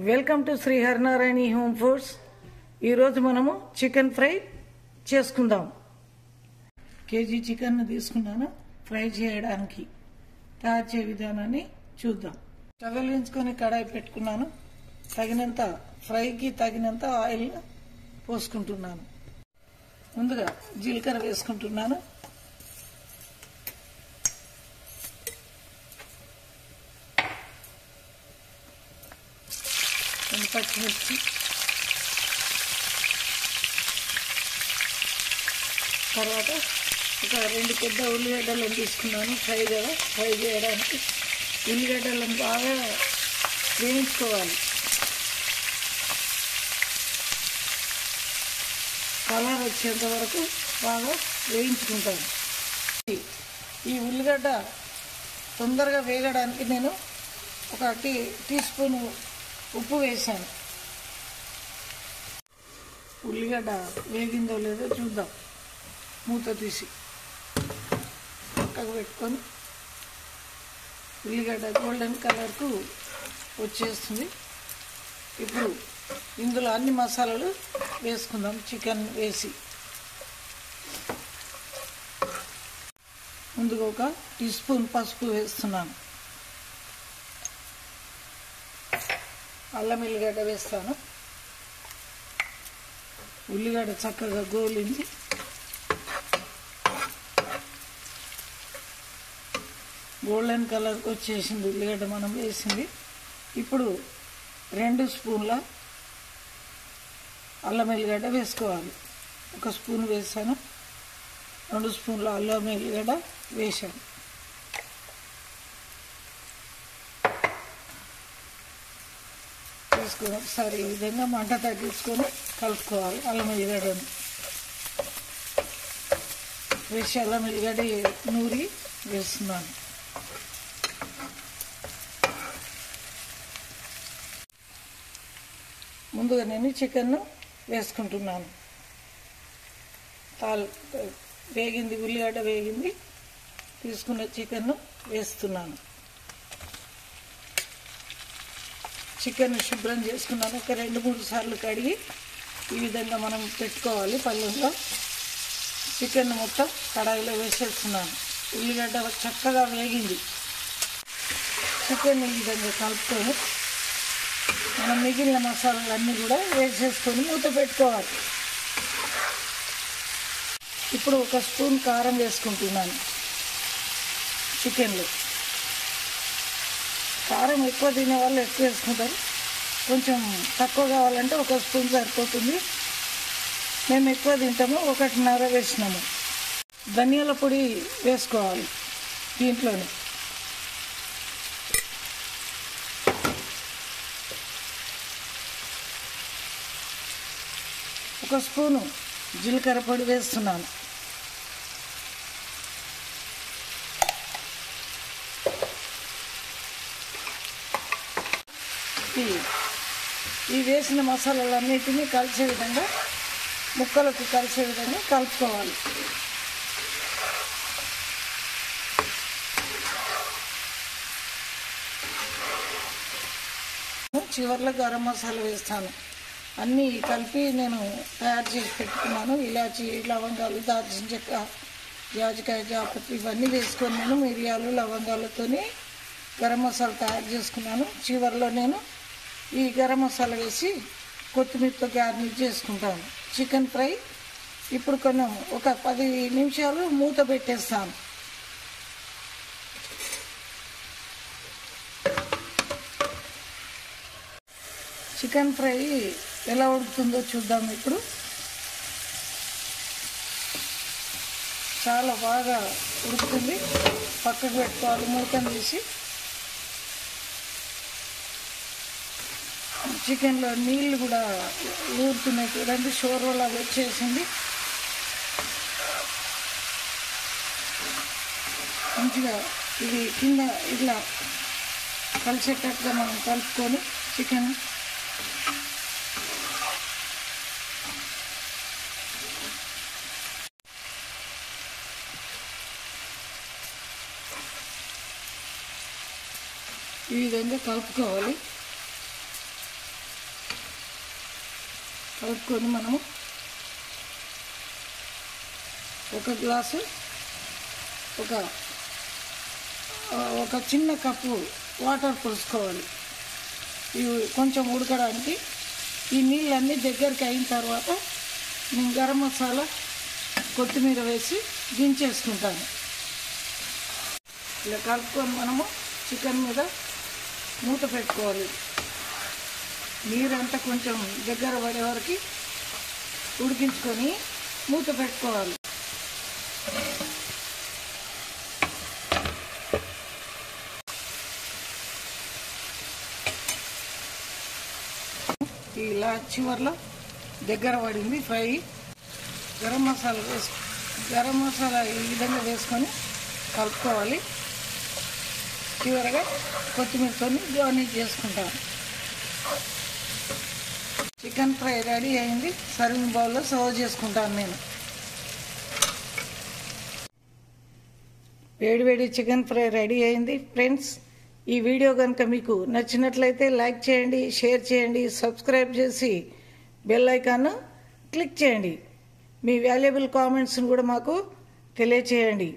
Welcome to Shri Harinarayana home foods. ఈరోజు మనము chicken fry చేసుకుందాం. కేజీ చికెన్ తీసుకున్నాను ఫ్రై చేయడానికి. తయారు చేయ విధానాన్ని చూద్దాం. స్టవ్ వెలిగించుకొని కడాయి పెట్టుకున్నాను. తగినంత ఫ్రైకి తగినంత ఆయిల్ పోసుకుంటున్నాను. ముందుగా జీలకర్ర వేసుకుంటున్నాను. పచ్చిమిర్చి, తర్వాత ఒక 2 పెద్ద ఉల్లిగడ్డలను తీసుకున్నాను. ఫ్రై చేయడానికి ఉల్లిగడ్డలను బాగా వేయించుకోవాలి. కలర్ వచ్చేంత వరకు బాగా వేయించుకుంటాను. ఈ ఉల్లిగడ్డ తొందరగా వేగడానికి నేను ఒక టీ స్పూన్ ఉప్పు వేసాను. ఉల్లిగడ్డ వేగిందో లేదో చూద్దాం. మూత తీసి పక్కకు పెట్టుకొని ఉల్లిగడ్డ గోల్డెన్ కలర్కు వచ్చేస్తుంది. ఇప్పుడు ఇందులో అన్ని మసాలాలు వేసుకుందాం. చికెన్ వేసి ముందుగా ఒక టీ స్పూన్ పసుపు వేస్తున్నాను. అల్లం ఎల్లిగడ్డ వేస్తాను. ఉల్లిగడ్డ చక్కగా గోలింది. గోల్డెన్ కలర్ వచ్చేసింది ఉల్లిగడ్డ మనం వేసింది. ఇప్పుడు 2 స్పూన్ల అల్లం ఎల్లిగడ్డ వేసుకోవాలి. 1 స్పూన్ వేసాను. 2 స్పూన్ల అల్లం ఎల్లిగడ్డ వేసాను. వేసుకొని ఒకసారి ఈ విధంగా మంట తగ్గించుకొని కలుపుకోవాలి. అల్లం ఎల్లిగడ్డను వేసి అల్లం ఎల్లిగడ్డ నూరి వేస్తున్నాను. ముందుగా నేను చికెన్ను వేసుకుంటున్నాను. వేగింది, ఉల్లిగడ్డ వేగింది. తీసుకున్న చికెన్ను వేస్తున్నాను. చికెన్ శుభ్రం చేసుకున్నాను. ఒక 2-3 సార్లు కడిగి ఈ విధంగా మనం పెట్టుకోవాలి. పళ్ళెంలో చికెన్ మొత్తం కడాయిలో వేసేస్తున్నాను. ఉల్లిగడ్డ చక్కగా వేగింది. చికెన్ ఈ విధంగా కలుపుకొని మనం మిగిలిన మసాలాలన్నీ కూడా వేసేసుకొని మూత పెట్టుకోవాలి. ఇప్పుడు 1 స్పూన్ కారం వేసుకుంటున్నాను. చికెన్లో కారం ఎక్కువ తినే వాళ్ళు ఎక్కువ వేసుకుంటారు. కొంచెం తక్కువ కావాలంటే 1 స్పూన్ సరిపోతుంది. మేము ఎక్కువ తింటాము, 1.5 వేసినాము. ధనియాల పొడి వేసుకోవాలి దీంట్లోనే. ఒక స్పూను జీలకర్ర పొడి వేస్తున్నాను. ఈ వేసిన మసాలాలన్నిటినీ కలిసే విధంగా, ముక్కలకు కలిసే విధంగా కలుపుకోవాలి. చివర్లో గరం మసాలా వేస్తాను. అన్నీ కలిపి నేను తయారు చేసి పెట్టుకున్నాను. ఇలాచి, లవంగాలు, దాల్చిన చెక్క, జాజికాయ, జాపత్రి ఇవన్నీ వేసుకొని నేను మిరియాలు, లవంగాలతోని గరం మసాలా తయారు చేసుకున్నాను. చివరిలో నేను ఈ గరం మసాలా వేసి కొత్తిమీరతో గార్నిష్ చేసుకుంటాను. చికెన్ ఫ్రై ఇప్పుడు ఒక 10 నిమిషాలు మూత పెట్టేస్తాను. చికెన్ ఫ్రై ఎలా ఉడుకుతుందో చూద్దాం. ఇప్పుడు చాలా బాగా ఉడుకుతుంది. పక్కకు పెట్టుకోవాలి. మూతను తీసి చికెన్లో నీళ్ళు కూడా ఊరుతున్నాయి చూడండి. షోర్వలాగా వచ్చేసింది. మంచిగా ఇది కింద ఇట్లా కలిసేటట్టుగా మనం కలుపుకొని చికెన్ ఈ విధంగా కలుపుకోవాలి. కలుపుకొని మనము ఒక గ్లాసు ఒక చిన్న కప్పు వాటర్ పోసుకోవాలి. ఇవి కొంచెం ఉడకడానికి. ఈ నీళ్ళన్నీ దగ్గరికి అయిన తర్వాత నేను గరం మసాలా కొత్తిమీర వేసి దించేసుకుంటాను. ఇలా కలుపుకొని మనము చికెన్ మీద మూత పెట్టుకోవాలి. నీరంతా కొంచెం దగ్గర పడే వరకు ఉడికించుకొని మూత పెట్టుకోవాలి. ఇలా చివర్లో దగ్గర పడింది ఫ్రై. గరం మసాలా ఈ విధంగా వేసుకొని కలుపుకోవాలి. చివరగా కొత్తిమీరతో గార్నిష్ చేసుకుంటాను. చికెన్ ఫ్రై రెడీ అయింది. సర్వింగ్ బౌల్లో సర్వ్ చేసుకుంటాను నేను. వేడివేడి చికెన్ ఫ్రై రెడీ అయింది. ఫ్రెండ్స్, ఈ వీడియో కనుక మీకు నచ్చినట్లయితే లైక్ చేయండి, షేర్ చేయండి, సబ్స్క్రైబ్ చేసి బెల్ ఐకాన్ క్లిక్ చేయండి. మీ వాల్యుబుల్ కామెంట్స్ని కూడా మాకు తెలియచేయండి.